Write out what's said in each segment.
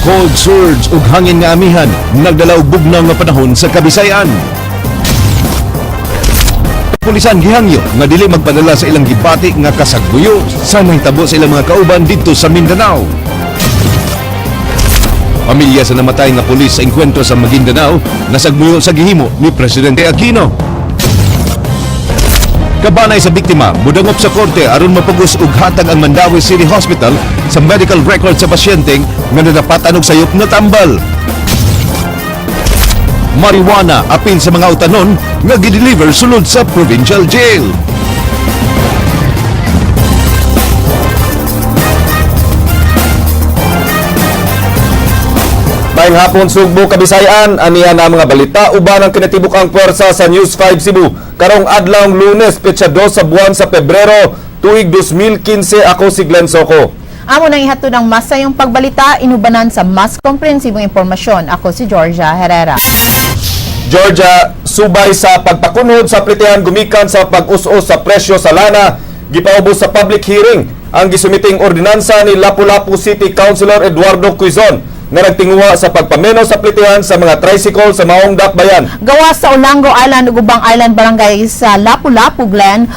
Cold surge ug hangin nga amihan nagdala og bugnaw nga panahon sa Kabisayan. Pulisan gihangyo nga dili magpadala sa ilang gibati nga kasagbuyo sa nahitabo sa ilang mga kauban didto sa Mindanao. Pamilya sa namatay nga pulis sa engkwentro sa Maguindanao nasagbuyo sa gihimo ni Presidente Aquino. Kabanay sa biktima, mudangop sa korte aron mapugos ug hatag ang Mandawi City Hospital sa medical record sa pasyente nga nadapatan og sayop na tambal. Marijuana apin sa mga utanon nga gideliver sulod sa provincial jail. Maayong hapon Sugbo, Kabisayan, aniya na mga balita uban ang kinatibukang puwersa sa News 5 Cebu. Karong adlaw Lunes, petsa 2 sa buwan sa Pebrero, tuig 2015, ako si Glenn Soco. Amo nang ihatod ng masayong pagbalita, inubanan sa mas komprehensibong impormasyon. Ako si Georgia Herrera. Georgia, subay sa pagpakunod sa plitihan gumikan sa pag-us-us sa presyo sa lana, gipaubos sa public hearing ang gisumiting ordinansa ni Lapu-Lapu City Councilor Eduardo Quizon nga nagtinguha sa pagpameno sa plitihan sa mga tricycle sa Maong Dakbayan. Gawas sa Olango Island ug ubang island barangay sa Lapu-Lapu, Glen,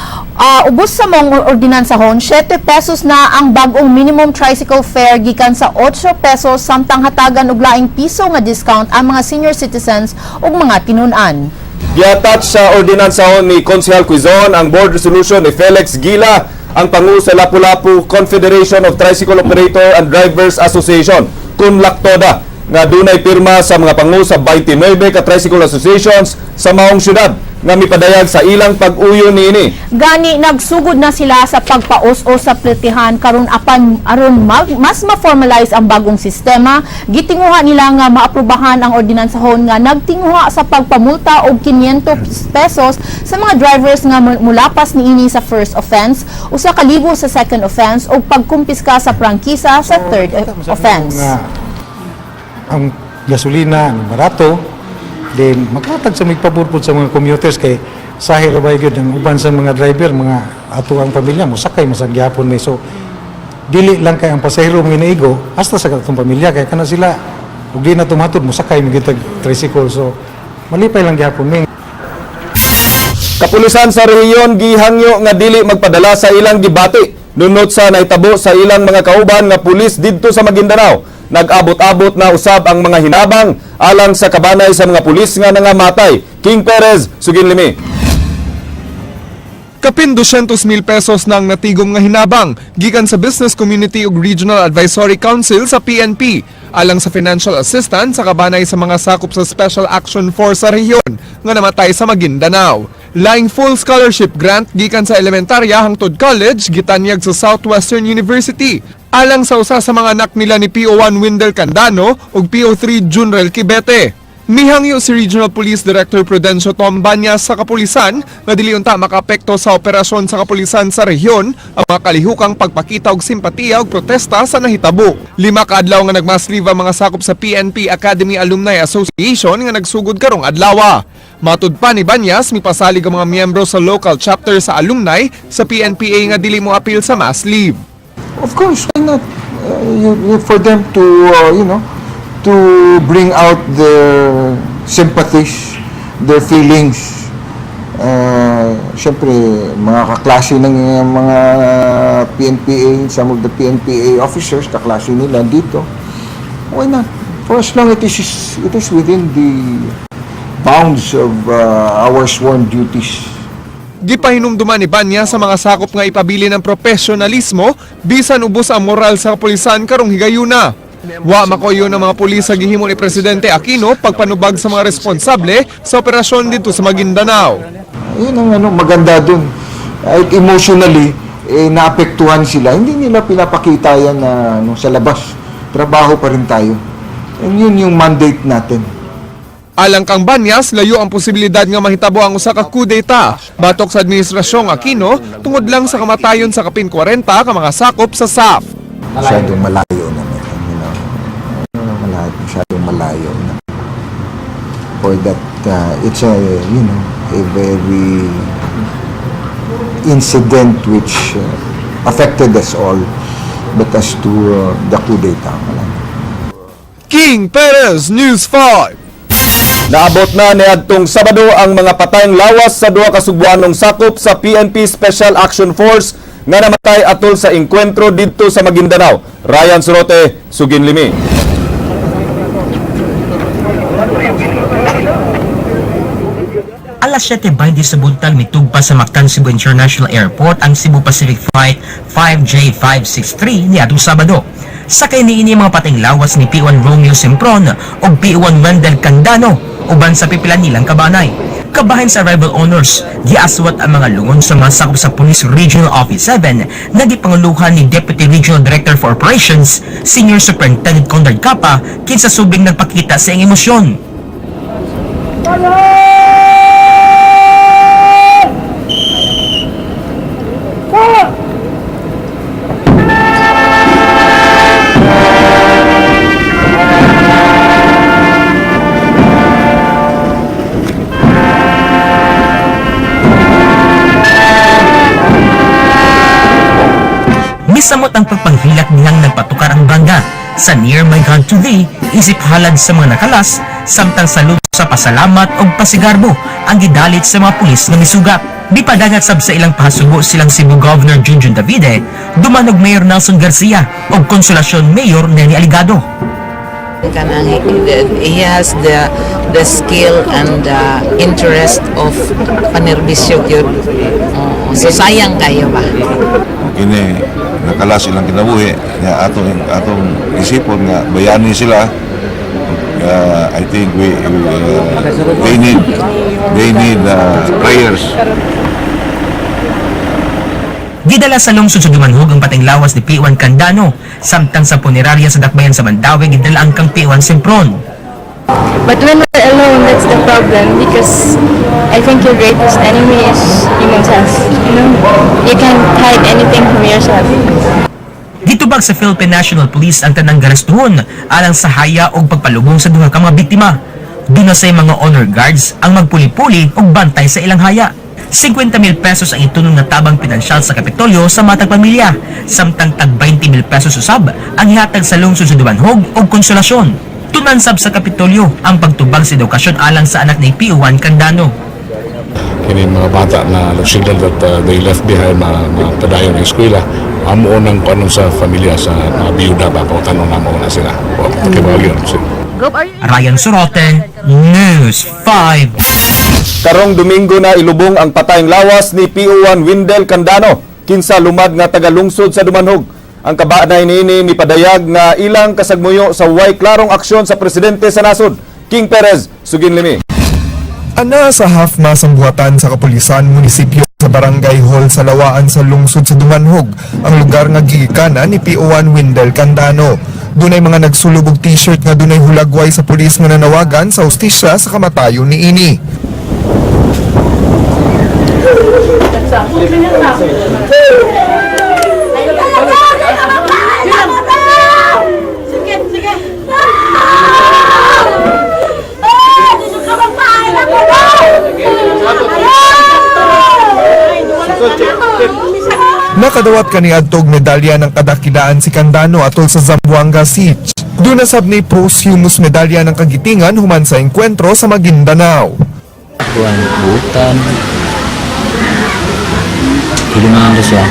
ubos sa mong ordinansahon, 7 pesos na ang bagong minimum tricycle fare gikan sa 8 pesos samtang hatagan og laing piso nga discount ang mga senior citizens ug mga tinun-an. Giattach sa ordinansahon ni Konsehal Quizon ang board resolution ni Felix Gila, ang pangu sa Lapu-Lapu Confederation of Tricycle Operator and Drivers Association kun laktoda nga dunay pirma sa mga pangu sa 29 ka tricycle associations sa maong syudad nga mipadayag sa ilang pag-uyo niini. Gani nagsugod na sila sa pagpaus-os sa plitihan karon aron mas ma-formalize ang bagong sistema. Gitinguha nila nga maaprubahan ang ordinansahon nga nagtinguha sa pagpamulta og 500 pesos sa mga drivers nga mulapas niini sa first offense, usa ka libo sa second offense ug pagkumpiska sa prangkisa sa third offense. Ang gasolina ang barato, then maghatag sa may paburpod sa mga commuters kay sahir ba gyud ang uban sa mga driver, mga ato ang pamilya mo sakay masagyapon may so dili lang kay ang pasahero mga inaigo hasta sa katong pamilya kay kana sila ug di na tumatod mo sakay mga tricycle so malipay lang gyapon may. Kapulisan sa rehiyon gihangyo nga dili magpadala sa ilang gibati nunot sa naitabo sa ilang mga kauban nga pulis didto sa Maguindanao. Nag-abot-abot na usab ang mga hinabang alang sa kabanay sa mga pulis nga nangamatay. King Perez, Suginlimi. Kapin 200,000 pesos nang natigom nga hinabang gikan sa Business Community ug Regional Advisory Council sa PNP alang sa financial assistance sa kabanay sa mga sakop sa Special Action Force sa rehiyon nga namatay sa Maguindanao. Laing full scholarship grant gikan sa elementarya hangtod college gitanyag sa Southwestern University alang sa usa sa mga anak nila ni PO1 Windel Candano ug PO3 Junrel Kibete. Mihangyo si Regional Police Director Prudencio Tom Banyas sa kapulisan na dili unta makaapekto sa operasyon sa kapulisan sa rehiyon ang mga kalihukang pagpakita og simpatiya ug protesta sa nahitabo. 5 ka adlaw nga nagmaslive ang mga sakop sa PNP Academy Alumni Association nga nagsugod karong adlaw. Matud pa ni Banyas, mipasalig ang mga miyembro sa local chapter sa alumni sa PNPA nga dili mo appeal sa mass leave. Of course, why not? For them to, to bring out their sympathies, their feelings. Siyempre, mga kaklase ng mga PNPA, some of the PNPA officers, kaklase nila dito. Why not? For as long it is within the bounds of our sworn duties. Gipahinumduman ni Banya sa mga sakop nga ipabili ng profesionalismo bisan ubos ang moral sa kapulisan karong higayuna. Wa makoyo ng mga pulis sa gihimo ni Presidente Aquino pagpanubag sa mga responsable sa operasyon dito sa Maguindanao. Yun ang maganda dun. Emotionally, naapektuhan sila. Hindi nila pinapakita yan na sa labas. Trabaho pa rin tayo. And yun yung mandate natin. Alang kang Banyas, layo ang posibilidad nga mahitabo ang usa ka kudeta. Batok sa administrasyong Aquino, tungod lang sa kamatayon sa kapin 40 ka mga sakop sa SAF. Masyadong malayo na. Masyadong malayo na. For that, it's a very incident which affected us all. But as to the coup d'etat, King Perez, News 5. Naabot na niadtong Sabado ang mga patayng lawas sa duha ka Subuanong sakop sa PNP Special Action Force nga namatay atol sa engkwentro didto sa Maguindanao. Ryan Sorote, Sugin Limi. Alas 7:20 sa buntag mitugpa sa Mactan Cebu International Airport ang Cebu Pacific Flight 5J563 niadtong Sabado. Sakay niini mga pating lawas ni P1 Romeo Sempron o P1 Wendell Candano uban sa pipilan nilang kabanay. Kabahin sa arrival honors, giaswat ang mga lungon sa mga sakop sa Police Regional Office 7 na gipanguluhan ni Deputy Regional Director for Operations, Senior Superintendent Conrad Capa, kinsa subing nagpakita sa iyang emosyon. Misamot ang pagpanghilak niyang nagpatukar ang bangga sa Near My God to Thee, isip halad sa mga nakalas, samtang salud sa pasalamat o pasigarbo ang gidalit sa mga pulis na misugat. Di padagat sab sa ilang pahasubo silang Cebu Governor Junjun Davide, dumanog Mayor Nelson Garcia o Konsolasyon Mayor Neni Aligado. He has the skill and interest of panerbisyo yun. So sayang kayo ba? Kini nakalas ilang kinabuhi nga atong isipon nga bayani sila. I think they need prayers. Gidala sa lungsod sa Dumanhog ang pating lawas ni P1 Candano, samtang sa punerarya sa Dakbayan sa Mandawi gidala ang kang P1 Sempron. But when we're alone, that's the problem, because I think your greatest enemy is human self. You know, you can't hide anything from yourself. Gitubag sa Philippine National Police ang tanang garastuhon alang sa haya o pagpalubong sa duha ka mga biktima. Doon na sa mga honor guards ang magpuli-puli o bantay sa ilang haya. 50,000 pesos ang itunong na tabang pinansyal sa Kapitolyo sa matag pamilya, samtang tag 20,000 pesos usab ang ihatag sa lungsod sa Dumanhog o Konsolasyon. Tunansab sa Kapitolyo ang pagtubag sa edukasyon alang sa anak ni P1 Candano. Kini mga bata na signal that they left behind padayon ng eskwela, amo nang kuno sa familia sa mga biyuda ba kung tanong namo na sila. Kibawag yun. Ryan Sorote, News 5. Karong Domingo na ilubong ang patayng lawas ni P1 Wendell Candano kinsa lumad nga tagalungsod sa Dumanhog. Ang kabaanay niini ni padayag nga ilang kasagmuyo sa way klarong aksyon sa presidente sa nasod. King Perez, Sugin Limi. Ana sa half-mass ang buhatan sa Kapulisan Munisipyo sa Barangay Hall sa Lawaan sa lungsod sa Dumanhog, ang lugar nga gigikanan ni P1 Wendell Candano. Dunay mga nagsulubog t-shirt nga dunay hulagway sa pulis nga nanawagan sa hustisya sa kamatayon ni ini. Nakadawat kaniadtog medalya ng kadakilaan si Candano atol sa Zamboanga Siege. Doon nasab ni posthumous medalya ng kagitingan human sa engkwentro sa Maguindanao. Kuan butan. Hilungan na siya.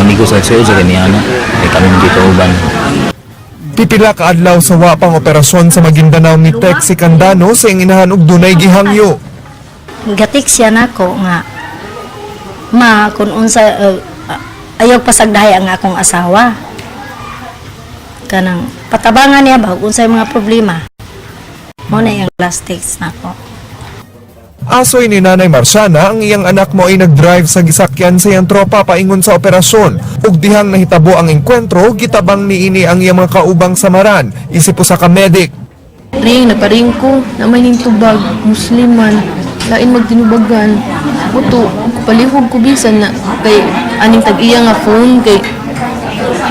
Amigo sa kaniyana. Kami dito uban. Pipila ka adlaw sa wapang operasyon sa Maguindanao ni Tex si Candano sa inginahan og dunay gihangyo. Gatik siya nako nga kung unsa ayaw pasagdahay ang akong asawa. Kanang patabangan niya ba kung unsay mga problema. Mo na yung last text nako. Asoy ni Nanay Marciana ang iyang anak mo ay nag-drive sa gisakyan sa iyang tropa paingon sa operasyon. Ug dihang nahitabo ang engkwentro, gitabang niini ang iyang mga kaubang samaran, isip usa ka medic. Naparing ko na may nintubag, musliman, lain magtinubagan. Buto, palihog ko bisan na kay aning tag-iya nga phone kay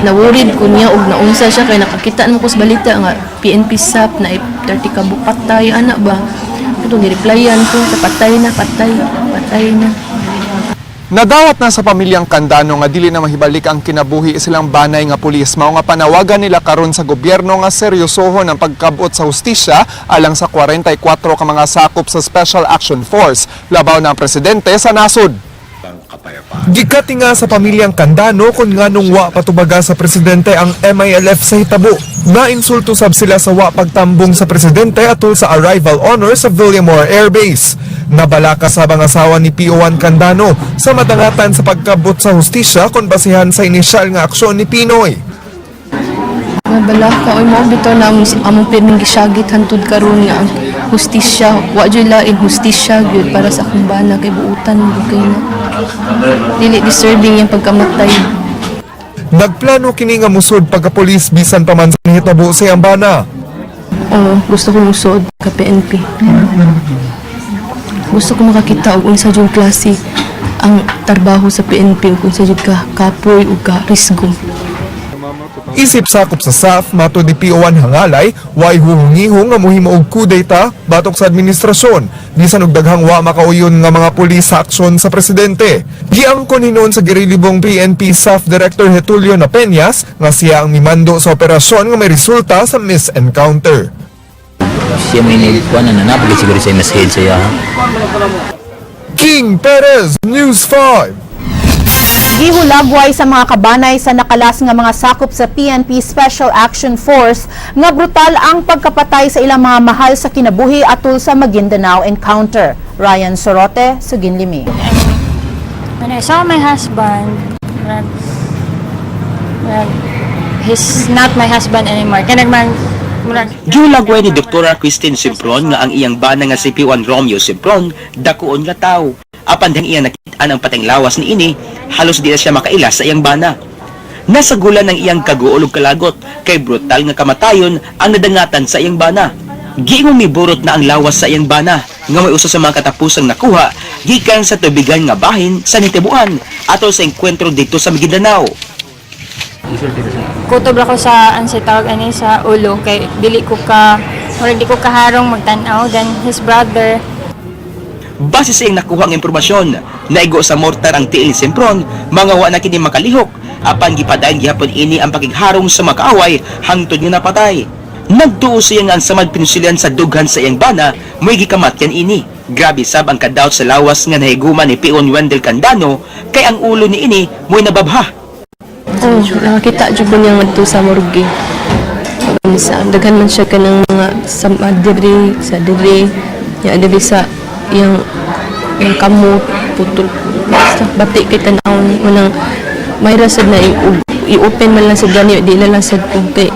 naworried ko niya og naunsa siya kay nakakita mo ko sa balita nga PNP SAP na 30 ka patay ana ba. Ito ni-replyan ko sa patay na. Nadawat na sa pamilyang Candano nga dili na mahibalik ang kinabuhi silang banay nga pulis. Mao nga panawagan nila karon sa gobyerno nga seryosohon ang pagkabot sa hustisya alang sa 44 ka mga sakop sa Special Action Force. Labaw na ang presidente sa nasod. Gikati nga sa pamilyang Candano kung nganong wa patubaga sa presidente ang MILF sa hitabo. Nainsulto sab sila sa wa pagtambong sa presidente atol sa arrival honor sa Villamor Air Base. Nabalaka sa ang asawa ni PO1 Candano sa madangatan sa pagkabot sa hustisya kung basihan sa inisyal nga aksyon ni Pinoy. Nabalaka oy mo bitaw na among pining gisyagit hantud karon nga ang hustisya wa jud lain hustisya gyud para sa akong bana kay buutan kay na dili deserving yung pagkamatay. Nagplano kini nga musod pagka-pulis bisan pa man sa hitabo sa iyang bana. Gusto ko musod ka PNP. Gusto ko makakita og unsa jud klase ang trabaho sa PNP ug unsa jud ka kapoy ug ka risgo. Isip sakop sa SAF, mato ni PO1 Hangalay, way huhungihong nga mohimo og kudeta batok sa administrasyon. Bisan og daghang wa makauyon nga mga pulis sa aksyon sa presidente. Giangkon hinuon sa girilibong PNP SAF Director Getulio Napeñas nga siya ang mimando sa operasyon nga may resulta sa misencounter. Siya may nilikuan na nanapagay siguro sa message siya. King Perez, News 5. Gihulagway sa mga kabanay sa nakalas nga mga sakop sa PNP Special Action Force nga brutal ang pagkapatay sa ilang mga mahal sa kinabuhi atol sa Maguindanao encounter. Ryan Sorote, Suginlimi. When I saw my husband, he's not my husband anymore. Giulagway ni Dr. Christine Simpron nga ang iyang bana nga si P1 Romeo Simpron dakuon nga tao. Apan dang iyang nakitaan ang pateng lawas ni ini, halos di na siya makailas sa iyang bana. Nasagulan ng iyang kaguol ug kalagot kay brutal nga kamatayon ang nadangatan sa iyang bana. Giingong miburot na ang lawas sa iyang bana nga may usa sa mga katapusang nakuha gikan sa tubigan nga bahin sa Nitibuan atol sa engkwentro dito sa Maguindanao. Kutob ako sa tawag ani sa ulo kay dili ko kaharong magtan-aw. Then his brother, Base sa iyang nakuha ang impormasyon, naigo sa mortar ang tiil ni Simpron, mga wa na kini makalihok, apan gipadayon gihapon ini ang pakigharong sa makaaway hangtod nga napatay. Nagtuo siya nga ang samad pinusilan sa dughan sa iyang bana, may gikamatyan ini. Grabe sab ang kadaot sa lawas nga nahiguman ni P.O. Wendell Candano, kay ang ulo ni ini mo'y nababha. Nakakita jud ko niya ngadto sa morgue. Daghan man siya kanang mga sa diri ya diri sa yung kamot putol basta batik kay tan-awon unang may rasad na i-open man lang sa gani di na lang sad kay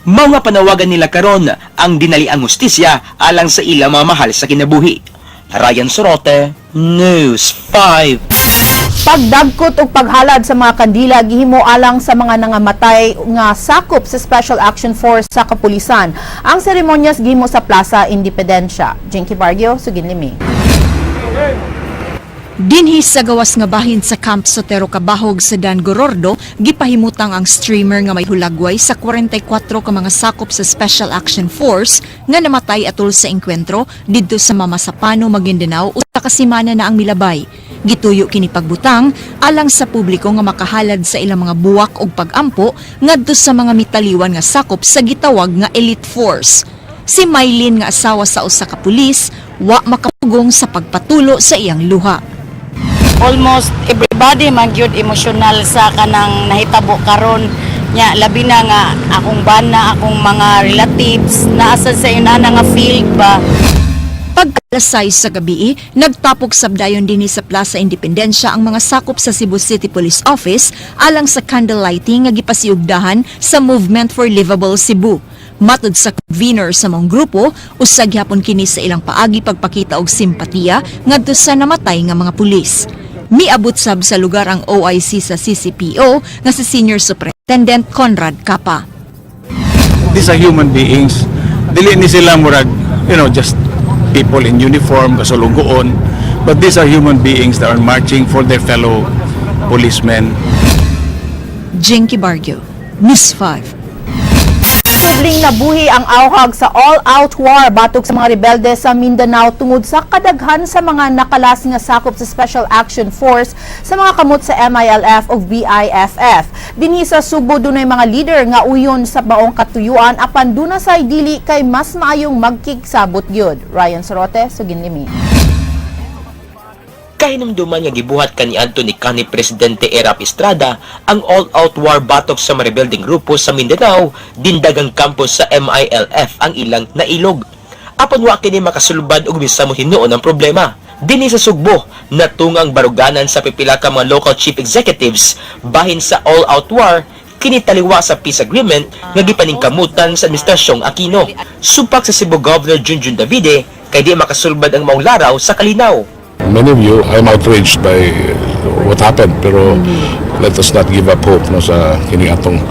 mga panawagan nila karon ang dinali ang hustisya alang sa ilang mga mahal sa kinabuhi. Ryan Sorote, News 5. Pagdagkot o paghalad sa mga kandila gihimo alang sa mga nangamatay nga sakop sa Special Action Force sa kapulisan. Ang seremonyas gihimo sa Plaza Independencia. Jinky Bargio, Suginlimi. Dinhi sa gawas nga bahin sa Camp Sotero Kabahog sa Dangorordo, gipahimutang ang streamer nga may hulagway sa 44 ka mga sakop sa Special Action Force nga namatay atol sa engkwentro didto sa Mamasapano, Maguindanao usa ka semana na ang milabay. Gituyo kini pagbutang alang sa publiko nga makahalad sa ilang mga buwak ug pag-ampo ngadto sa mga mitaliwan nga sakop sa gitawag nga Elite Force. Si Maylin nga asawa sa usa ka pulis, wa makapugong sa pagpatulo sa iyang luha. almost everybody man gyud emotional sa kanang nahitabo karon nya, labi na nga akong bana, akong mga relatives naasa sa inana nga field ba. Pagkalasay sa gabi, nagtapok sabdayon din sa Plaza Independencia ang mga sakop sa Cebu City Police Office alang sa candle lighting nga gipasiugdahan sa Movement for Livable Cebu. Matod sa convener sa mong grupo, usag gyapon kini sa ilang paagi pagpakita og simpatiya ngadto sa namatay nga mga pulis. Miabot sab sa lugar ang OIC sa CCPO nga si Senior Superintendent Conrad Capa. These are human beings. Dili ni sila murag, just people in uniform, kasulunggoon. But these are human beings that are marching for their fellow policemen. Jinky Bargio, News 5. Posibleng nabuhi ang awhag sa all-out war batok sa mga rebelde sa Mindanao tungod sa kadaghan sa mga nakalas nga sakop sa Special Action Force sa mga kamot sa MILF o BIFF. Dinhi sa Subo dunay mga leader nga uyon sa baong katuyuan apan duna say dili kay mas maayong magkigsabot gyud. Ryan Sorote, Suginlimi. Kahinumduman nga gibuhat kani Anthony kanhi Presidente Erap Estrada ang all-out war batok sa mga rebelding grupo sa Mindanao, dindagang campus sa MILF ang ilang nailog. Apan wa kini makasulbad og bisan mo hinuon ang problema. Dinhi sa Sugbo, natungang baruganan sa pipila ka mga local chief executives bahin sa all-out war kini taliwa sa peace agreement nga gipaningkamutan sa Administrasyong Aquino. Supak sa Cebu Governor Junjun Davide kay di makasulbad ang maong laraw sa kalinaw. Many of you, I'm outraged by what happened, pero let us not give up hope no, sa kini atong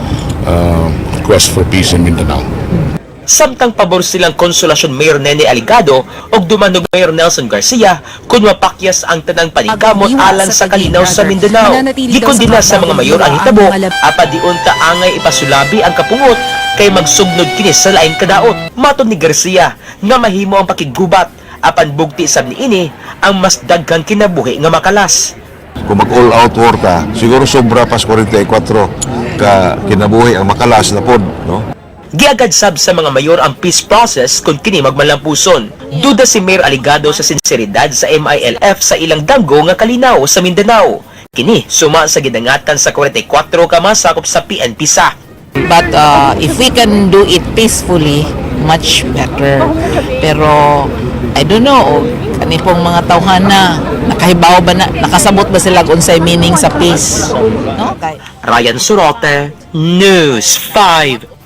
quest for peace in Mindanao. Samtang pabor silang Konsolasyon Mayor Nene Aligado og dumanog Mayor Nelson Garcia kung mapakyas ang tanang paningkamot alang sa kalinaw sa Mindanao. Di kundi na sa mga mayor ang hitabo, apadiun ta angay ipasulabi ang kapungot kay magsugnod kini sa laing kadaot. Matod ni Garcia nga mahimo ang pakigubat apan bugti sab niini ang mas daghang kinabuhi nga makalas. Kung mag-all out war ka, siguro sobra pas 44 ka kinabuhi ang makalas na pod, no? Giagad sab sa mga mayor ang peace process kung kini magmalampuson. Duda si Mayor Aligado sa sinseridad sa MILF sa ilang danggo nga kalinaw sa Mindanao. Kini suma sa gidangatan sa 44 ka masakop sa PNP sa. But if we can do it peacefully, much better. Pero I don't know, kani pong mga tawhana, nakahibaw ba na, nakasabot ba sila kung unsay meaning sa peace? No? Okay. Ryan Sorote, News 5.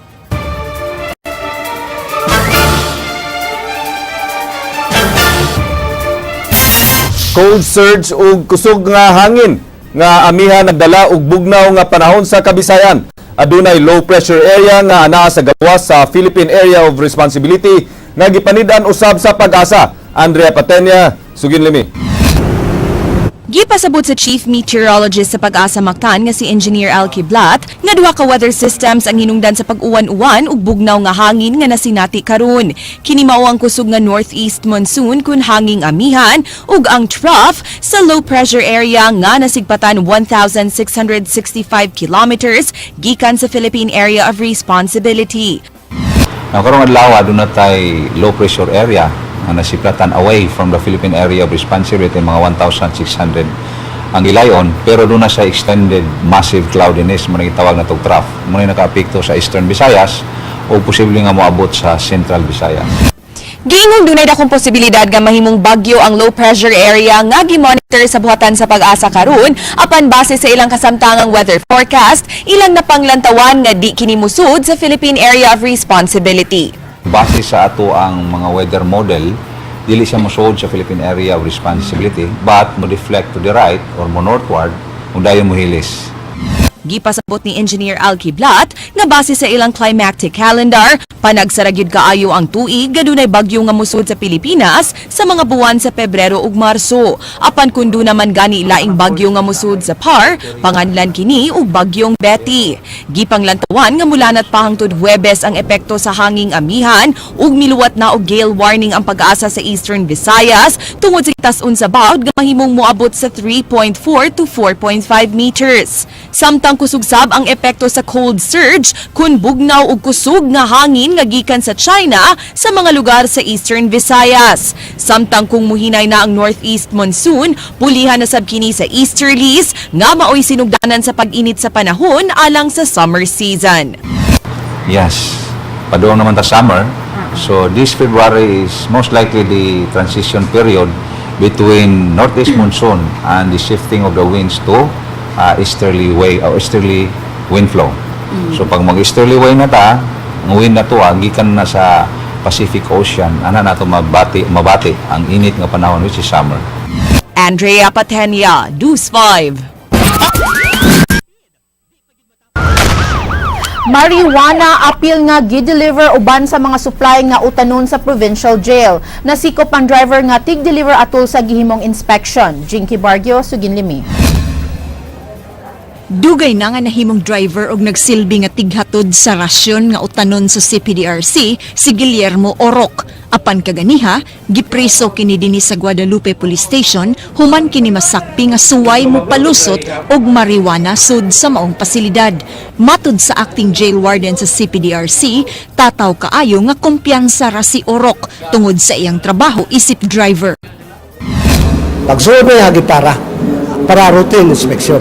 Cold surge ug kusog nga hangin nga amiha nagdala og bugnaw nga panahon sa Kabisayan. Adunay low pressure area nga anaa sa gawas sa Philippine Area of Responsibility nga gipanidan usab sa Pag-asa. Andrea Patenya, Suginlimi. Gipasabot sa Chief Meteorologist sa Pag-asa Mactan nga si Engineer Al Kiblat nga duha ka weather systems ang hinungdan sa pag-uwan-uwan ug bugnaw nga hangin nga nasinati karon. Kini mao ang kusog nga northeast monsoon kun hanging amihan ug ang trough sa low pressure area nga nasigpatan 1,665 kilometers gikan sa Philippine Area of Responsibility. Karong adlaw aduna tay low pressure area nga nasiplatan away from the Philippine Area of Responsibility mga 1,600 ang ilayon, pero doon na sa extended massive cloudiness mo gitawag na tog trough mo nakaapekto sa Eastern Visayas o posible nga moabot sa Central Visayas. Giingong dunay dakong posibilidad nga mahimong bagyo ang low pressure area nga gimonitor sa buhatan sa Pag-asa karon apan base sa ilang kasamtangang weather forecast, ilang napanglantawan nga di kini musud sa Philippine Area of Responsibility. Base sa ato ang mga weather model, dili siya mosuod sa Philippine Area of Responsibility but mo deflect to the right or mo northward kung dayon mo hilis. Gipasabot ni Engineer Al Kiblat nga base sa ilang climatic calendar, panagsaragyud kaayo ang tuig gadunay bagyo nga musud sa Pilipinas sa mga buwan sa Pebrero ug Marso. Apan kundo naman gani laing bagyo nga musud sa PAR, panganlan kini ug bagyong Betty. Gipanglantawan nga mulanat pa hangtod Huwebes ang epekto sa hanging amihan ug miluwat na og gale warning ang Pag-asa sa Eastern Visayas tungod sa tas-un sa bawd nga mahimong moabot sa 3.4 to 4.5 meters. Samtang kusog sab ang epekto sa cold surge kun bugnaw ug kusog nga hangin nga gikan sa China sa mga lugar sa Eastern Visayas. Samtang kung muhinay na ang northeast monsoon, pulihan na sab kini sa easterlies nga maoy sinugdanan sa pag-init sa panahon alang sa summer season. Yes, paduong naman ta summer. So this February is most likely the transition period between northeast monsoon and the shifting of the winds to easterly wind flow. So pag mag-easterly way na ta, ang wind na to gikan na sa Pacific Ocean, ana nato mabati ang init nga panahon which is summer. Andrea Patenya, News 5. Marijuana appeal nga gi-deliver uban sa mga supply nga utanon sa provincial jail. Nasikop ang driver nga tig-deliver atol sa gihimong inspection. Jinky Bargio, Suginlimi. Dugay na nga nahimong driver og nagsilbi nga tighatod sa rasyon nga utanon sa CPDRC si Guillermo Orok. Apan kaganiha, gipreso kini dinhi sa Guadalupe Police Station human kini masakpi nga suway mo palusot og marijuana sud sa maong pasilidad. Matud sa acting jail warden sa CPDRC, tataw kaayo nga kumpiyansa ra si Orok tungod sa iyang trabaho isip driver. Pagsuod na hagi para routine inspection.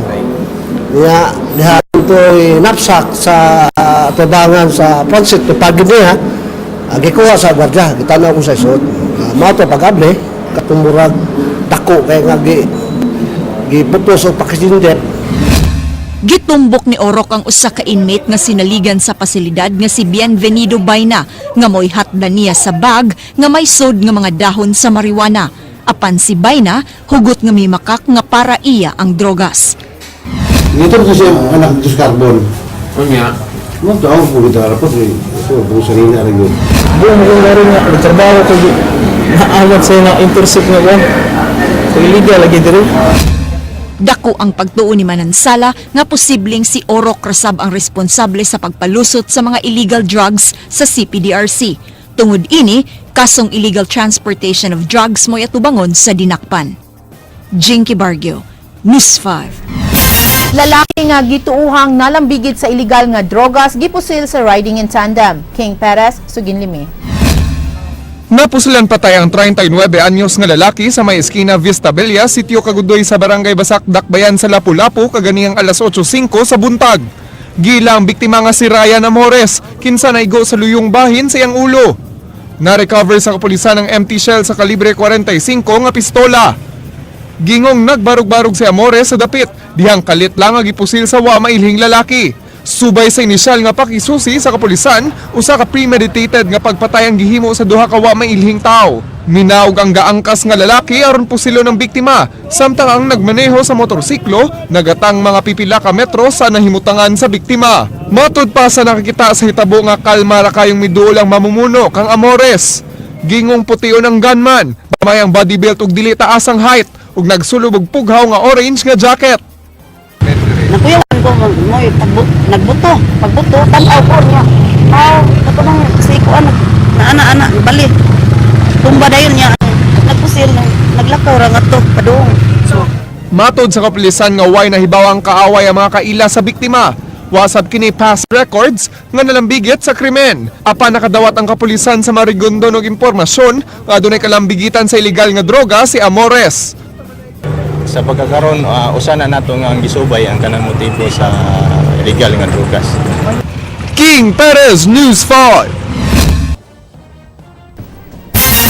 Niya ito napsak sa tabangan sa transit ni pagi niya, gikuha sa gwardiya, gitanaw ko sa isod. Mato pag-able, katumurag dako kay nga giputos o pakisindet. Gitumbok ni Orok ang usa ka inmate nga sinaligan sa pasilidad nga si Bienvenido Bayna nga mo'y hatdan niya sa bag nga may sod nga mga dahon sa marijuana. Apan si Bayna, hugot nga may makak nga para iya ang drogas. Dito ko siya anak dos carbon. Unya. Mo daw ko kita rapat ni. So busa ni na rin. Buong ko na rin nga trabaho ko naawat sa na intercept nga ba. So illegal lagi diri. Dako ang pagtuo ni Manansala nga posibleng si Orok Rasab ang responsable sa pagpalusot sa mga illegal drugs sa CPDRC. Tungod ini, kasong illegal transportation of drugs mo'y atubangon sa dinakpan. Jinky Bargio, News 5. Lalaki nga gituuhang nalambigit sa illegal nga drogas gipusil sa riding in tandem. King Perez, Suginlimi. Napusilan patay ang 39 anyos nga lalaki sa may eskina Vista Bella, Sitio Kagudoy sa Barangay Basak, Dakbayan sa Lapu-Lapu kaganiyang alas 8:05 sa buntag. Gila ang biktima nga si Ryan Amores, kinsa naigo sa luyong bahin sa iyang ulo. Na-recover sa kapulisan ng empty shell sa kalibre 45 nga pistola. Gingong nagbarog-barog si Amores sa dapit, dihang kalit lang ang gipusil sa wa mailhing lalaki. Subay sa inisyal nga pakisusi sa kapulisan, usa ka premeditated nga pagpatay ang gihimo sa duha ka wa mailhing tao. Minaog ang gaangkas nga lalaki aron pusilo ng biktima, samtang ang nagmaneho sa motorsiklo nagatang mga pipila ka metro sa nahimutangan sa biktima. Matud pa sa nakikita sa hitabo nga kalma ra kayong miduol ang mamumuno kang Amores. Gingong putiyon ang gunman, may ang body belt ug dili taas ang height ug nagsulub og pughaw nga orange nga jacket. Nakuyawan ko mo pagbuto tanaw ko niya. Katong sikuan na ana bali. Tumba dayon niya. Nagpusil naglakaw ra ngadto padung. Matod sa kapulisan nga way nahibaw ang kaaway ang mga kaila sa biktima. Wasab kini past records nga nalambigit sa krimen. Apan nakadawat ang kapulisan sa Marigondon og impormasyon nga adunay kalambigitan sa illegal nga droga si Amores. Sa pagkakaroon usa na nato nga ang gisubay ang kanang motibo sa illegal nga drugas. King Perez, News 5.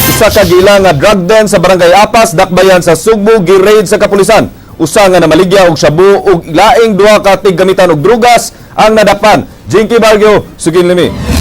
Isa ka gila nga drug den sa Barangay Apas, Dakbayan sa Sugbo, gi-raid sa kapulisan. Usa nga namaligya og shabu ug laing duha ka tiggamitan og drugas ang nadapan. Jinky Bargio, Suginlimi.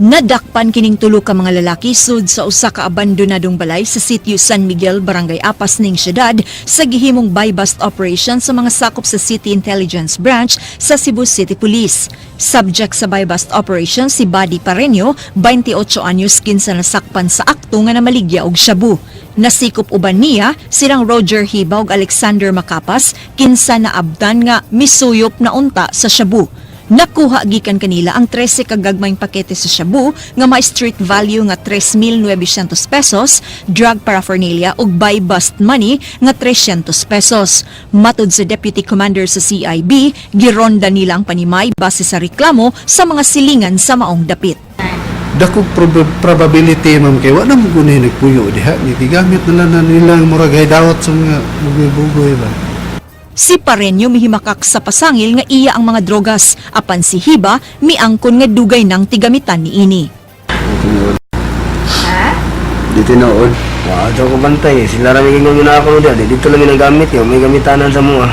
Nadakpan kining tulo ka mga lalaki sud sa usa ka abandonadong balay sa sitio San Miguel, Barangay Apas ning syudad sa gihimong buy-bust operation sa mga sakop sa City Intelligence Branch sa Cebu City Police. Subject sa buy-bust operation si Buddy Pareño, 28 anyos, kinsa nasakpan sa akto nga namaligya og shabu. Nasikop uban niya silang Roger Hiba ug Alexander Macapas, kinsa naabdan nga misuyop na unta sa shabu. Nakuha gikan kanila ang 13 kagagmayng pakete sa shabu nga may street value nga 3,900 pesos, drug paraphernalia ug buy bust money nga 300 pesos. Matud sa Deputy Commander sa CIB, gironda nila ang panimay base sa reklamo sa mga silingan sa maong dapit. Dako probability ma'am kay wala mo gunay nagpuyo diha ni gigamit na nila ang murag dawat sa mga bugoy-bugoy ba. Si Pareño mihimakak sa pasangil nga iya ang mga drogas, apan si Hiba miangkon nga dugay ng tigamitan niini. Di tinuod. Dito ko bantay. Sila rin yung gina ako dito. Dito lang yung gamit yun. May gamitanan sa mga.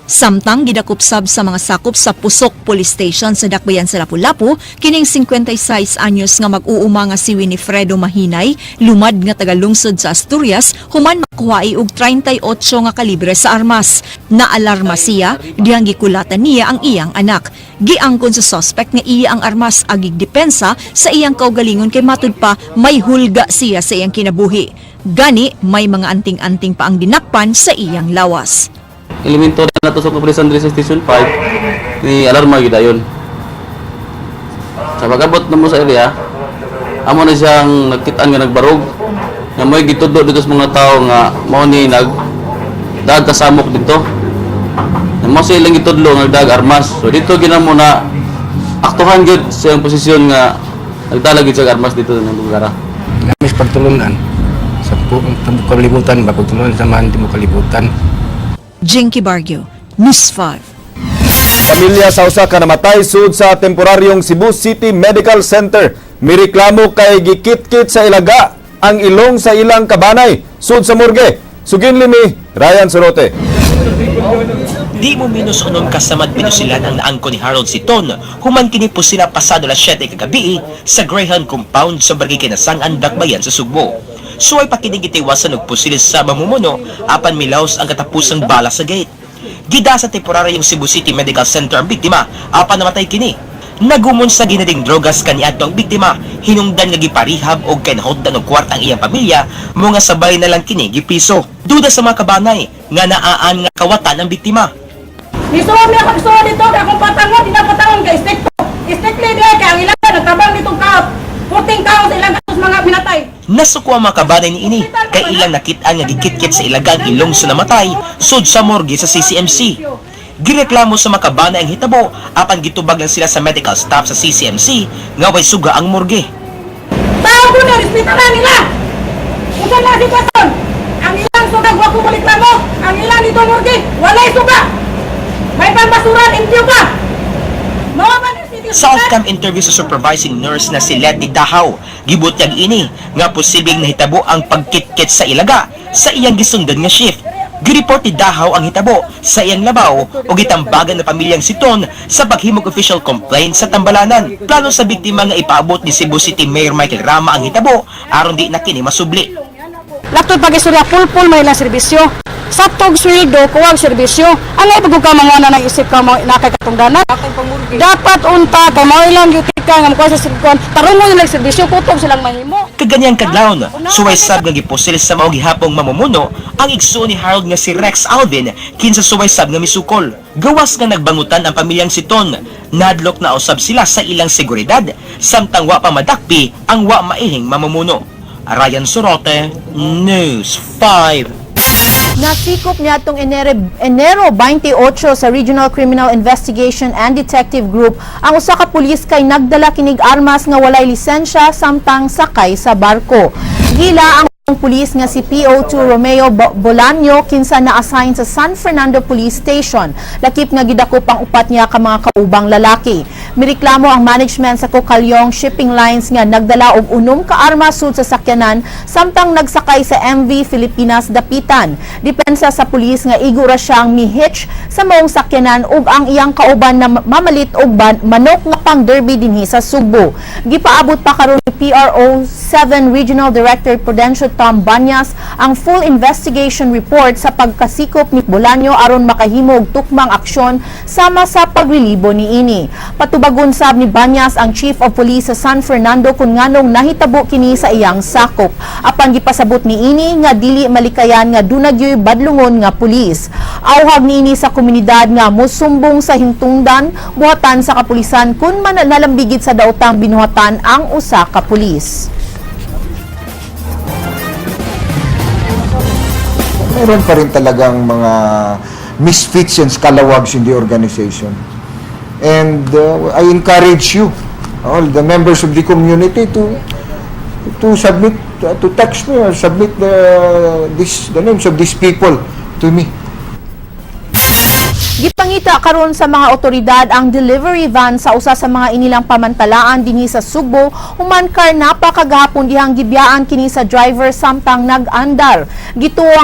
Samtang gidakupsab sa mga sakop sa Pusok Police Station sa Dakbayan sa Lapu-Lapu, kining 56 anyos nga mag-uuma nga si Winifredo Mahinay, lumad nga tagalungsod sa Asturias, human makuhaay og 38 nga kalibre sa armas. Naalarma siya, dihang gikulatan niya ang iyang anak. Giangkon sa suspect nga iya ang armas agig depensa sa iyang kaugalingon kay matud pa may hulga siya sa iyang kinabuhi. Gani, may mga anting-anting pa ang dinakpan sa iyang lawas. Elemento na to sa Kapulisan sa Station 5 ni alarma gid ayon. Sa pag-abot na mo sa area, amo na siyang nagkitaan nga nagbarog. Nga mo'y gitudlo dito sa mga tao nga mao ni dag kasamok dito. Nga mao silang gitudlo nga dag armas. So dito ginamo na aktuhan gyud sa iyang posisyon nga nagdala gyud sa armas dito ng lugar. Namis pagtulunan sa kalibutan, pagtulunan sa man mo kalibutan. Jinky Bargio, News 5. Pamilya sa usa ka namatay sud sa temporaryong Cebu City Medical Center. Mireklamo kay gikit-kit sa ilaga ang ilong sa ilang kabanay sud sa morgue. Suginlimi, Ryan Sorote. Di mo minus unon kasamad pinusilan ang naangko ni Harold Siton human kini po sila pasado las 7 kagabi sa Greyhound Compound sa Barangay Kinasangan, Dakbayan sa Sugbo. Suway pakinig itiwasan og pusilis sa mamumuno apan milaos ang katapusang bala sa gate. Gida sa temporaryong Cebu City Medical Center ang biktima apan namatay kini. Nagumon sa ginading drogas kaniadto ang biktima, hinungdan nga giparihab og kinahuddan og kwarta ang iyang pamilya, mga sabay na lang kini gipiso. Duda sa mga kabanay nga naaan nga kawatan ang biktima. Isuwa niya kung isuwa dito, kaya kung patangon, di na patangon kay stick to. Stick leader, kaya ang ilan, nagtabang ditong kaot. 14 kaot sa ilang gatos mga pinatay. Nasuko ang mga kabanay ni ini, kay ilang nakitaan nga gikitkit sa ilagang ilong sa namatay, sud sa morgue sa CCMC. Gireklamo sa mga kabanay ang hitabo, apan gitubag lang sila sa medical staff sa CCMC, nga way suga ang morgue. Tao ko na, respetaran nila. Kung saan na sitwasyon, ang ilang suga, huwag kumuliklamo. Ang ilang dito morgue, walay suga. May pambasuran, impyo ka. Sa off-cam interview sa supervising nurse na si Letty Dahaw, gibutyag ini nga posibleng nahitabo ang pagkitkit sa ilaga sa iyang gisundan nga shift. Gireport ni Dahaw ang hitabo sa iyang labaw o gitambagan na pamilyang Siton sa paghimog official complaint sa Tambalanan. Plano sa biktima nga ipaabot ni Cebu City Mayor Michael Rama ang hitabo aron di na kini masubli. Laktod pag-istorya, pulpul may ilang serbisyo. Sa tog sweldo, kuwag serbisyo. Ang ay pagkukamangana ng isip ka nakakatungdanan. Dapat unta, kay mo ilang duty ka nga mukha sa sirkuan. Tarong mo ilang serbisyo, kutob silang mahimo. Kaganyang kadlawon, suway sab nga giposilis sa mao gihapong mamumuno ang igsuon ni Harold nga si Rex Alvin kinsa suway sab nga misukol. Gawas nga nagbangutan ang pamilyang Siton. Nadlok na usab sila sa ilang seguridad samtang wa pa madakpi ang wa maihing mamumuno. Ryan Sorote, News 5. Nasikop niya itong Enero 28 sa Regional Criminal Investigation and Detective Group ang usa ka pulis kay nagdala kinig armas nga walay lisensya samtang sakay sa barko. Gila ang pulis nga si PO2 Romeo Bolaño kinsa na-assign sa San Fernando Police Station. Lakip nga gidakop ang upat niya ka mga kaubang lalaki. Mireklamo ang management sa Cocalyong Shipping Lines nga nagdala og unom ka armas sud sa sakyanan samtang nagsakay sa MV Filipinas Dapitan. Depensa sa pulis nga igura siyang mi-hitch sa maong sakyanan ug ang iyang kauban na mamalit og manok nga pang derby dinhi sa Sugbo. Gipaabot pa karon ni PRO 7 Regional Director Prudencio Tom Banyas ang full investigation report sa pagkasikop ni Bolaño aron makahimo og tukmang aksyon sama sa paglilibo niini. Patubagon sab ni Banyas ang Chief of Police sa San Fernando kung nganong nahitabo kini sa iyang sakop. Apan gipasabot niini nga dili malikayan nga dunagyoy badlungon nga pulis. Awhag niini sa komunidad nga mosumbong sa hingtungdan buhatan sa kapulisan kun man nalambigit sa daotang binuhatan ang usa ka pulis. Meron pa rin talagang mga misfits and scalawags in the organization. And I encourage you, all the members of the community, to submit, to text me or submit the names of these people to me. Gipangita karon sa mga otoridad ang delivery van sa usa sa mga inilang pamantalaan dinhi sa Sugbo human karnapa kagahapon dihang gibiyaan kini sa driver samtang nag-andar. Gatuo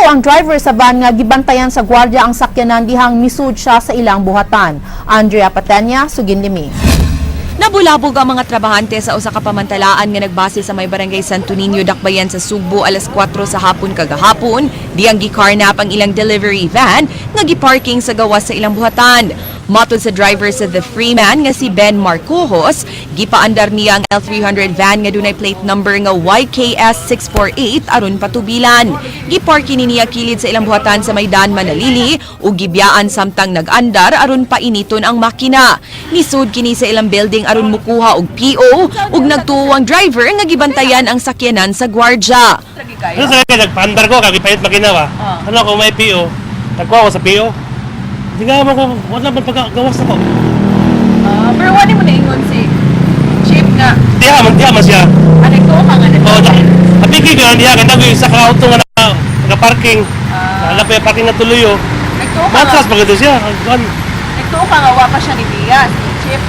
ang driver sa van nga gibantayan sa gwardiya ang sakyanan dihang misud siya sa ilang buhatan. Andrea Patenya, Suginlimi. Nabulabog ang mga trabahante sa usa ka pamantalaan nga nagbase sa may barangay Santo Niño, Dakbayan sa Sugbo alas 4 sa hapon kagahapon, diyang gikarnap ang ilang delivery van nga giparking sa gawas sa ilang buhatan. Matod sa driver sa The Freeman nga si Ben Marcojos, gipaandar niya ang L300 van nga dunay plate number nga YKS 648 aron patubilan. Gipark kini niya kilid sa ilang buhatan sa Maydan, Manalili ug gibiyaan samtang nag-andar aron painiton ang makina. Nisud kini sa ilang building aron mukuha og PO ug nagtuo ang driver nga gibantayan ang sakyanan sa gwardya. Ano sa kaya nagpaandar ko, kagipahit makina ba? Ano ako may PO? Nagkuha ko sa PO? Hindi nga ako, wala man paggawas ako. Pero wala mo na ingon si Chief nga. Diha man siya. Nagtuo ka nga na. Oo, napigil ko lang diha, ganda ko yung sa auto nga naka-parking. Alam pa yung parking na tuloy. Nagtuo ka Matras nga. pagkado siya. Nagtuo ka nga, wapa siya ni Bias. Chief,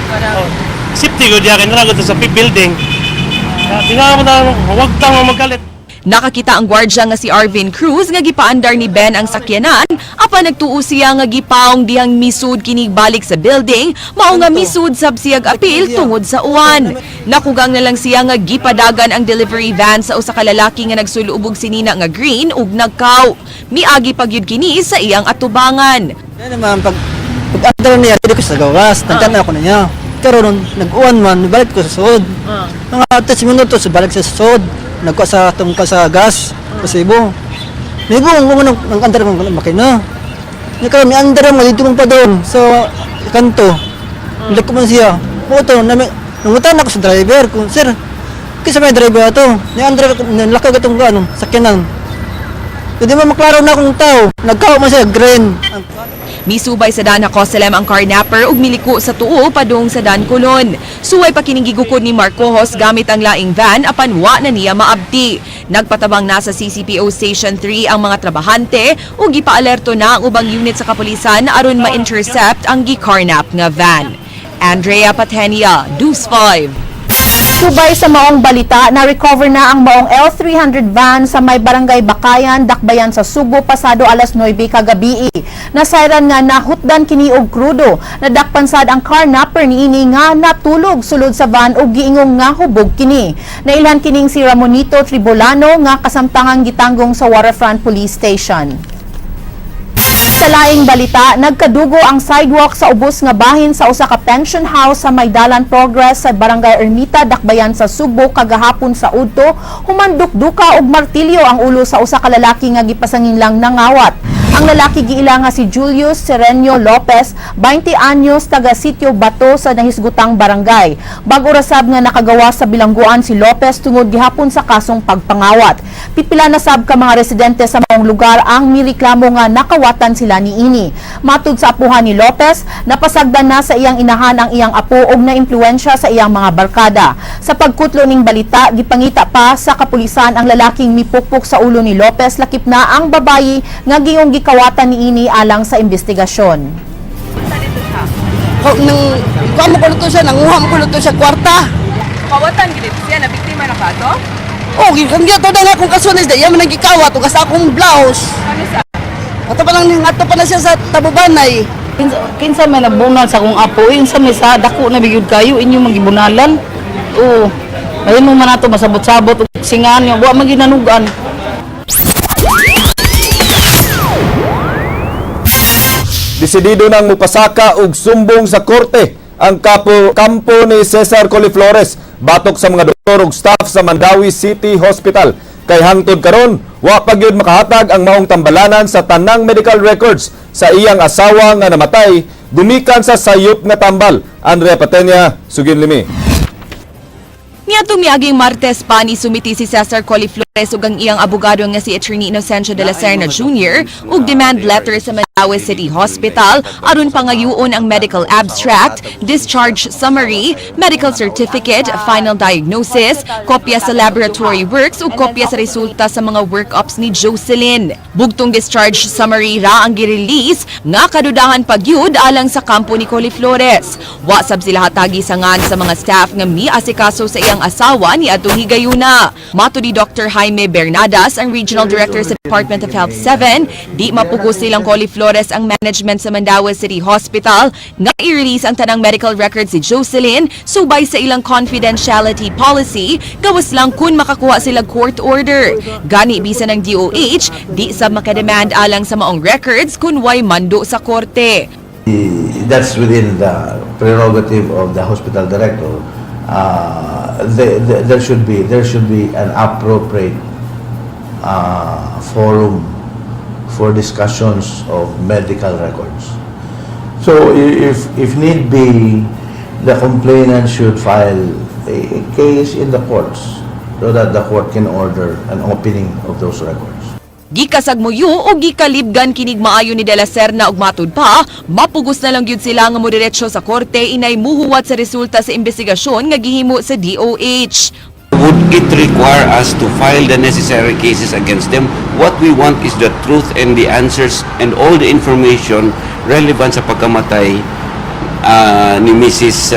Safety ko diha, kaya nalagot sa building. Hindi nga ako na, huwag tang magalit. Nakakita ang gwardya nga si Arvin Cruz nga gipaandar ni Ben ang sakyanan apan nagtuo siya nga gipaong dihang misud kinig balik sa building mao nga misud sab siyag apil tungod sa uwan. Nakugang na lang siya nga gipadagan ang delivery van sa usa ka lalaki nga nagsulubog sinina nga green ug nagkaw. Miagi pagyud kini sa iyang atubangan. Yan naman, pag-andar niya, hindi ko sa gawas, nagtanda ako na niya. Pero nung nag-uwan man, balik ko sa suod. Mga 10 minutos, balik sa suod. Nagkuha sa tungkol sa gas, pasibo. May buong kung nang andar ng makina. May kami andar mo dito pa doon sa kanto. Hindi ko man siya. Puto, nangutan ako sa driver. Kung, sir, kisa may driver ito. Ni andar ko, nalakag itong sakyanan. Hindi mo maklaro na akong tao. Nagkaw man siya, green. Misubay sa Dan Hacosalem ang carnapper ug miliko sa tuo padung sa Dan Colon. Suway pa kining gigukod ni Marcojos gamit ang laing van apan wa na niya maabti. Nagpatabang na sa CCPO Station 3 ang mga trabahante ug gipaalerto na ang ubang unit sa kapulisan aron ma-intercept ang gikarnap nga van. Andrea Patenia, News 5. Subay sa maong balita, na-recover na ang maong L300 van sa may barangay Bakayan, Dakbayan sa Subo, pasado alas 9 kagabi. Nasayran nga nahutdan kini og krudo. Nadakpansad ang carnapper niini nga natulog sulod sa van ug giingong nga hubog kini. Nailhan kining si Ramonito Tribolano nga kasamtangang gitanggong sa Waterfront Police Station. Sa laing balita, nagkadugo ang sidewalk sa ubos nga bahin sa usa ka pension house sa Maydalan Progress sa Barangay Ermita, Dakbayan sa Subo kagahapon sa udto. Humanduk-duka og martilyo ang ulo sa usa ka lalaki nga gipasangin lang nangawat. Ang lalaki giila nga si Julius Serenio Lopez, 20 anyos, taga Sitio Bato sa nahisgutang barangay. Bag-o rasab nga nakagawa sa bilangguan si Lopez tungod gihapon sa kasong pagpangawat. Pipila na sab ka mga residente sa maong lugar ang mireklamo nga nakawatan sila niini. Matud sa apuhan ni Lopez, napasagdan na sa iyang inahan ang iyang apo og naimpluwensya sa iyang mga barkada. Sa pagkutlo ning balita, gipangita pa sa kapulisan ang lalaking mipukpok sa ulo ni Lopez, lakip na ang babayi nga giyong gikawatan niini alang sa investigasyon. Kuha mo ko luto siya, nanguha mo ko luto siya kwarta. Kawatan gid siya na biktima na kato? Oh, kung gito na nga kung kasunis, dahil yaman nang gikawat, ug asa akong blouse. Ano sa? Ato pa na siya sa tabubanay. Kinsa may nabunal sa akong apo, insa may sa dako na bigyud kayo inyo magibunalan. Oo. Ayun mo man ato masabot-sabot ug singan yo, wa man ginanugan. Desidido nang mupasaka og sumbong sa korte ang kampo ni Cesar Coliflores batok sa mga doktor ug staff sa Mandawi City Hospital. Kay hangtod karon, wa pa gyud makahatag ang maong tambalanan sa tanang medical records sa iyang asawa nga namatay gumikan sa sayop nga tambal. Andrea Patenia, Sugin Limi. Niadtong miaging Martes pa ni sumiti si Cesar Coliflores ug ang iyang abogado nga si Attorney Inocencio de la Serna Jr. ug demand letter sa Mandawi City Hospital aron pangayuon ang medical abstract, discharge summary, medical certificate, final diagnosis, kopya sa laboratory works ug kopya sa resulta sa mga workups ni Jocelyn. Bugtong discharge summary ra ang gi-release nga kadudahan pagyud alang sa kampo ni Coliflores. Wa sab sila hatagi sangan sa mga staff nga miasikaso sa iyang asawa ni adtong higayuna. Mato ni Dr. Jaime Bernadas, ang Regional Director sa Department of Health 7, di mapugos silang Coliflores ang management sa Mandawi City Hospital nga i-release ang tanang medical records si Jocelyn subay sa ilang confidentiality policy gawas lang kun makakuha sila court order. Gani bisan ng DOH, di sab makademand alang sa maong records kun way mando sa korte. that's within the prerogative of the hospital director. There should be an appropriate forum for discussions of medical records. So if need be, the complainant should file a case in the courts so that the court can order an opening of those records. Gikasagmuyo o gikalibgan kinig maayo ni De La Serna ug matud pa, mapugos na lang gyud sila nga modiretsyo sa korte inay muhuwat sa resulta sa investigasyon nga gihimo sa DOH. Would it require us to file the necessary cases against them? What we want is the truth and the answers and all the information relevant sa pagkamatay ni Mrs.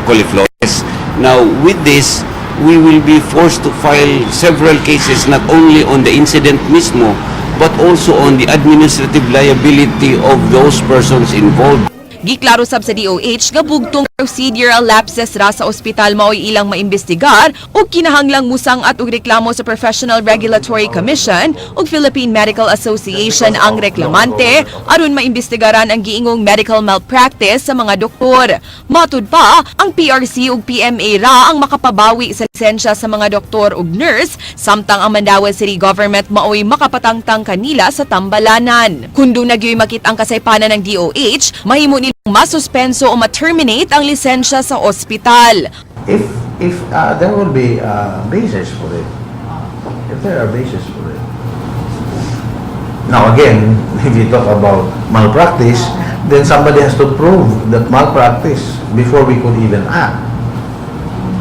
Coliflores. Now, with this, we will be forced to file several cases not only on the incident mismo, but also on the administrative liability of those persons involved. Giklaro sab sa DOH nga bugtong procedural lapses ra sa ospital mao'y ilang maimbestigar ug kinahanglang musangat og reklamo sa Professional Regulatory Commission ug Philippine Medical Association ang reklamante aron maimbestigaran ang giingong medical malpractice sa mga doktor. Matud pa, ang PRC ug PMA ra ang makapabawi sa lisensya sa mga doktor ug nurse samtang ang Mandaue City Government mao'y makapatangtang kanila sa tambalanan. Kundo nagyoy makit ang kasaypanan ng DOH, mahimo nilang masuspenso o ma-terminate ang lisensya sa ospital. If there will be basis for it, if there are basis for it. Now again, if you talk about malpractice, then somebody has to prove that malpractice before we could even act.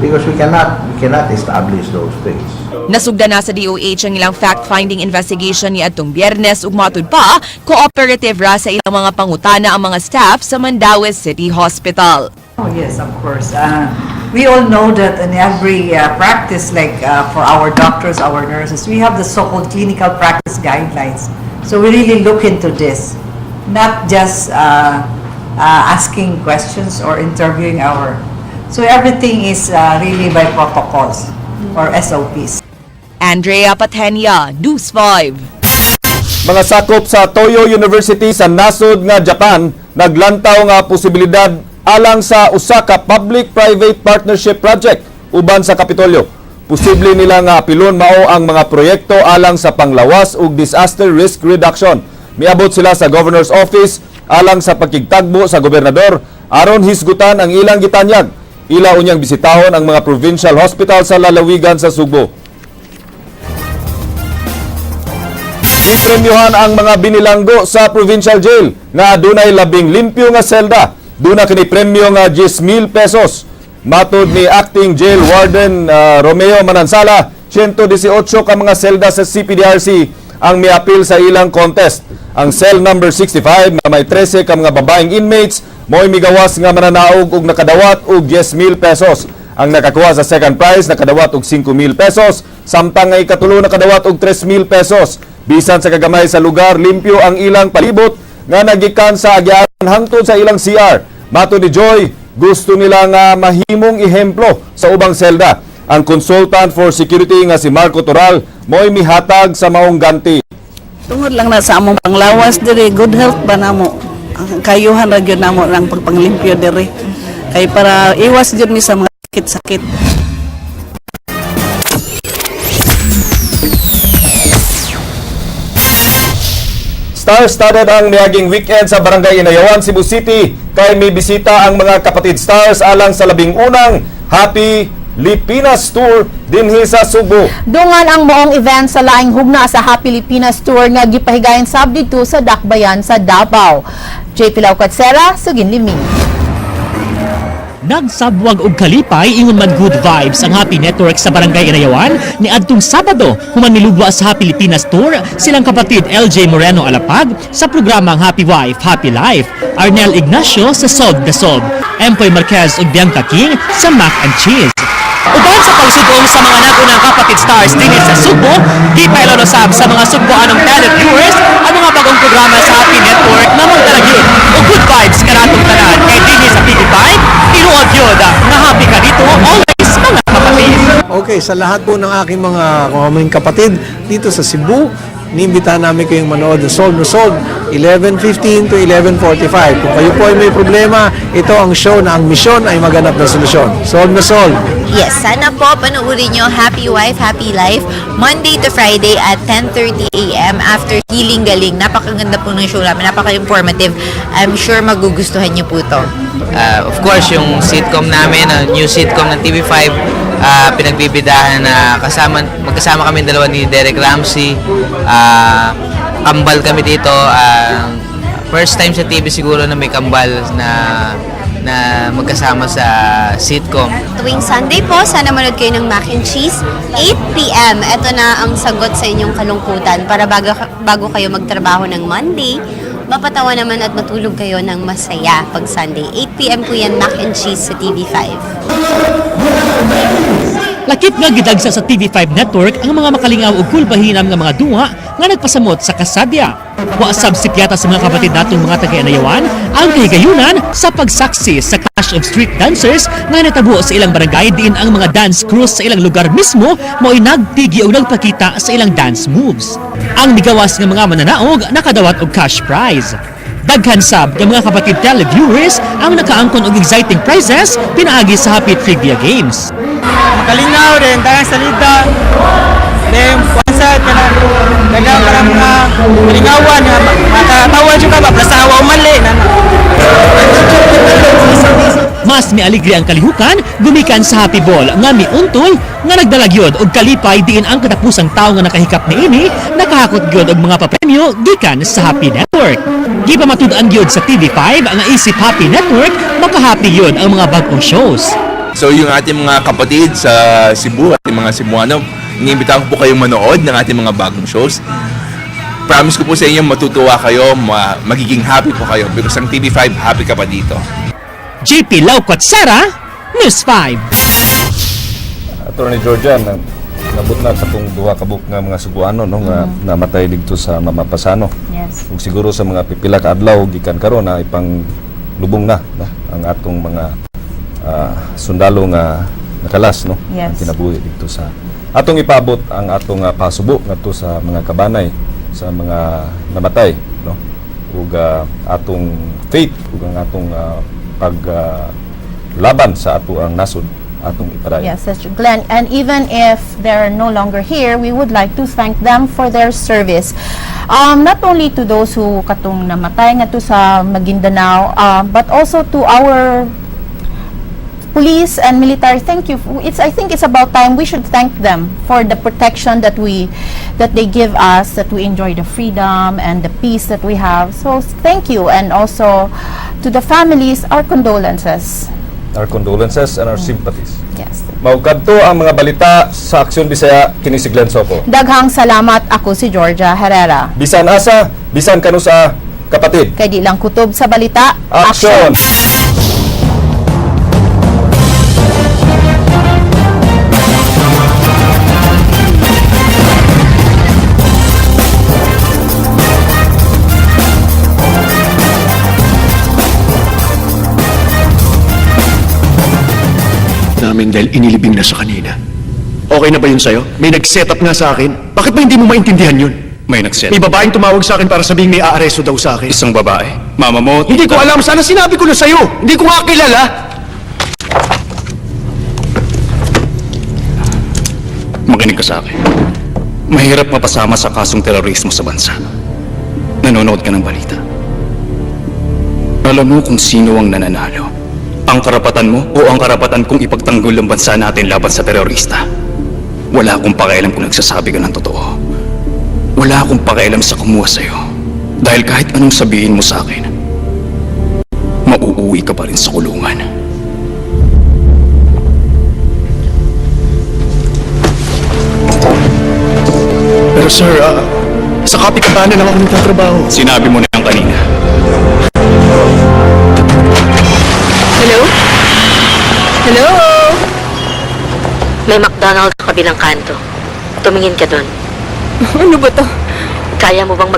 Because we cannot establish those things. Nasugda na sa DOH ang ilang fact-finding investigation ni adtong Biyernes ug matud pa, cooperative ra sa ilang mga pangutana ang mga staff sa Mandaue City Hospital. Oh yes, of course. We all know that in every practice, like for our doctors, our nurses, we have the so-called clinical practice guidelines. So we really look into this, not just asking questions or interviewing our. So everything is really by protocols or SOPs. Andrea Patenia, News 5. Mga sakop sa Toyo University sa nasod nga Japan naglantaw nga posibilidad alang sa usa ka public-private partnership project uban sa Kapitolyo. Posible nila nga apilon mao ang mga proyekto alang sa panglawas ug disaster risk reduction. Miabot sila sa Governor's Office alang sa pagkigtagbo sa gobernador aron hisgutan ang ilang gitanyag. Ila unyang bisitahon ang mga provincial hospital sa lalawigan sa Subo. Gipremyohan ang mga binilanggo sa provincial jail nga adunay labing limpyo nga selda. Duna kini premyo nga 10,000 pesos. Matud ni Acting Jail Warden Romeo Manansala, 118 ka mga selda sa CPDRC ang miapil sa ilang contest. Ang cell number 65 nga may 13 ka mga babaeng inmates mo'y migawas nga mananaog og nakadawat og 10,000 pesos. Ang nakakuha sa second prize nakadawat og 5,000 pesos, samtang nga ikatulo nakadawat og 3,000 pesos. Bisan sa kagamay sa lugar, limpyo ang ilang palibot nga nagikan sa agyan hangtod sa ilang CR. Mato ni Joy, gusto nila nga mahimong ehemplo sa ubang selda. Ang consultant for security nga si Marco Toral mo'y mihatag sa maong ganti. Tungod lang na sa among panglawas dire, good health ba namo? Ang kayuhan ra gyud namo ng pagpanglimpyo dire. Kay para iwas gyud mi sa mga sakit-sakit. Star-studded ang niaging weekend sa Barangay Inayawan, Cebu City. Kay may bisita ang mga kapatid Stars alang sa labing unang Happy Lipinas Tour dinhi sa Subo. Dungan ang moong event sa laing hugna sa Happy Lipinas Tour nga gipahigayon Sabado dito sa Dakbayan sa Davao. JP Laucatsera, Sugin Liming. Nagsabwag og kalipay ingon man good vibes ang Happy Network sa Barangay Inayawan ni adtong Sabado human milugwa sa Happy Lipinas Tour silang kapatid LJ Moreno Alapag sa programang Happy Wife, Happy Life, Arnel Ignacio sa Sod na Sod, Empoy Marquez ug Bianca King sa Mac and Cheese. Uban sa pagsugong sa mga nagunang kapatid stars dinhi sa Subo, gipailorosab sa mga Suboanong televiewers ang mga bagong programa sa Happy Network na magdalagyon o good vibes karatong tanan kay dinhi sa PG5, tinuod yun na happy ka dito always mga kapatid. Okay, sa lahat po ng aking mga kapatid dito sa Cebu, inimbitahan namin kayong manood ng Solve no Solve. 11:15 to 11:45. Kung kayo po ay may problema, ito ang show na ang misyon ay maghanap ng solusyon. Solve na solve. Yes, sana po panoorin nyo Happy Wife, Happy Life, Monday to Friday at 10:30 a.m. after Healing Galing. Napakaganda po ng show namin, napaka-informative. I'm sure magugustuhan nyo po to. Of course, yung sitcom namin, new sitcom ng TV5, pinagbibidahan na magkasama kami dalawa ni Derek Ramsey. Kambal kami dito. First time sa TV siguro na may kambal na magkasama sa sitcom. Tuwing Sunday po, sana manood kayo ng Mac and Cheese, 8 p.m. Ito na ang sagot sa inyong kalungkutan para bago kayo magtrabaho ng Monday, mapatawa naman at matulog kayo ng masaya pag Sunday. 8 p.m. po yan, Mac and Cheese sa TV5. Lakip nga gidagsa sa TV5 network ang mga makalingaw ug kulbahinam nga mga dunga nga nagpasamot sa kasadya. Wa sabsip yata sa mga kapatid natong mga taga-Anayawan ang kahigayunan sa pagsaksi sa clash of street dancers nga natabo sa ilang barangay diin ang mga dance crews sa ilang lugar mismo mo'y nagtigi o nagpakita sa ilang dance moves. Ang migawas nga mga mananaog nakadawat og cash prize. Daghan sab ng mga kapatid televiewers ang nakaangkon og exciting prizes pinaagi sa Happy Trivia Games. Makalingaw din, tagang salita. Then, pansat ka na. Dagang ka ng mga kalingawan. Matatawa siya ka ba? Plasawa o mali. Mas may aligri ang kalihukan, gumikan sa Happy Ball nga miuntol nga nagdalagyod og kalipay diin ang katapusang tao nga nakahikap niini nakahakot gyud og mga papremyo gikan sa Happy Network. Gipamatud-an gyud sa TV5 ang isip Happy Network makahappy gyud ang mga bag-ong shows. So yung ating mga kapatid sa Cebu, ating mga Cebuano, iniimbitahan ko po kayong manood ng ating mga bagong shows. Promise ko po sa inyo, matutuwa kayo, magiging happy po kayo. Because ang TV5, happy ka pa dito. JP Laucot Sara, News 5. Attorney Georgia, nabot na sa itong duha kabuk nga mga Cebuano no, nga namatay dito sa Mamapasano. Yes. Ug siguro sa mga pipila ka adlaw gikan karon na ipang lubong na ang atong mga sundalo nga nakalas no. Yes. Ang kinabuhi dito sa atong ipaabot ang atong pasubo ngadto sa mga kabanay sa mga namatay no. Ug atong faith ug ang atong paglaban sa ato ang nasod atong ipadayon. Yes, that's true, Glenn. And even if they're no longer here, we would like to thank them for their service. Not only to those who katong namatay nga to sa Maguindanao, but also to our police and military. Thank you. I think it's about time we should thank them for the protection that they give us, that we enjoy the freedom and the peace that we have. So thank you, and also to the families, our condolences. Our condolences and our sympathies. Yes. Maugkadto ang mga balita sa Aksyon Bisaya kini si Glenn Soco. Daghang salamat, ako si Georgia Herrera. Bisan asa, bisan kanu sa kapatid. Kay di lang kutob sa balita, Aksyon! Namin dahil inilibing na sa kanina. Okay na ba yun sa'yo? May nag-set up nga sa akin. Bakit ba hindi mo maintindihan yun? May nag-set? May babaeng tumawag sa akin para sabihin may aaresto daw sa akin. Isang babae? Mama mo? Hindi ko alam. Sana sinabi ko na sa'yo. Hindi ko nga kilala. Makinig ka sa akin. Mahirap mapasama sa kasong terorismo sa bansa. Nanonood ka ng balita. Alam mo kung sino ang nananalo? Ang karapatan mo o ang karapatan kong ipagtanggol ang bansa natin laban sa terorista? Wala akong pakialam kung nagsasabi ka ng totoo. Wala akong pakialam sa kumuha sa'yo. Dahil kahit anong sabihin mo sa akin, mauuwi ka pa rin sa kulungan. Pero sir, sa kapitbahanan lang ako nagtatrabaho. Sinabi mo na yan kanina. Hello? Hello? May McDonald's sa kabilang kanto. Tumingin ka doon. Ano ba to? Kaya mo bang